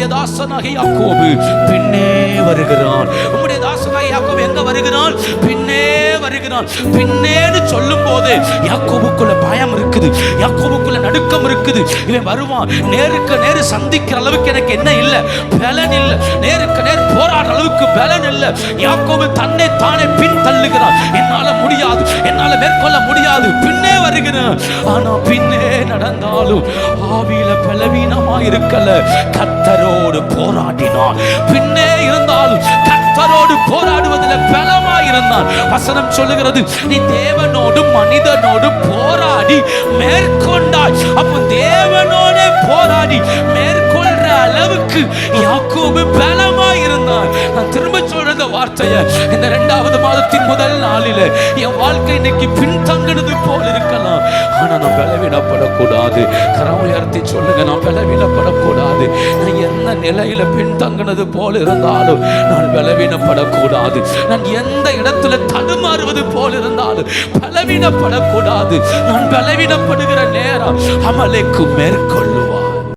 உம்முடைய தாசனாகிய யாக்கோபு பின்னே வருகிறான். உம்முடைய தாசனாகிய யாக்கோபு எங்க வருகிறான்? பின்னே வருகிறான். பின்னேன்னு சொல்லும் போது யாக்கோபுக்குள்ள பயம் இருக்குது, யாக்கோபுக்குள்ள நடுக்கம் இருக்குது. இவன் வருவான், நேருக்கு நேரு சந்திக்கிற அளவுக்கு எனக்கு என்ன இல்லை, பலன் இல்லை. நேருக்கு நேர் போராடுற அளவுக்கு பலன் இல்லை. யாக்கோபு தன்னை தானே பின் தள்ளுகிறான். என்னால முடியாது, என்னால மேற்கொள்ள முடியாது, பின்னே வருகிறான். ஆனா பின்னே நடந்தாலும் ஆவியில பலவீனமா இருக்கல, கர்த்தரோடு போராடினான். பின்னே இருந்தாலும் கர்த்தரோடு போராடுவதில் பலமா இருந்தான். வசனம் சொல்லுகிறது, நீ தேவனோடும் மனிதனோடும் போராடி மேற்கொண்டாய். அப்போ தேவனோட போராடி மேற்கொள்ற அளவுக்கு யாக்கோபு பலமா இருந்தான். நான் திரும்ப சொல்ற வார்த்தையை, இந்த 2வது மாதத்தின் முதல் நாளில் என் வாழ்க்கை இன்னைக்கு பின்தங்கினது போல இருக்கலாம், ஆனா நான் பலவீனப்படக்கூடாது. கரம் உயர்த்தி சொல்லுங்க, நான் பலவீனப்படக்கூடாது. நான் என்ன நிலையில பின்தங்கினது போல இருந்தாலும் நான் பலவீனப்படக்கூடாது. நான் எந்த இடத்துல தடுமாறுவது போல இருந்தாலும் பலவீனப்படக்கூடாது. நான் பலவீனப்படுகிற நேரம் அமலேக்கு மேற்கொள்ளுவார்.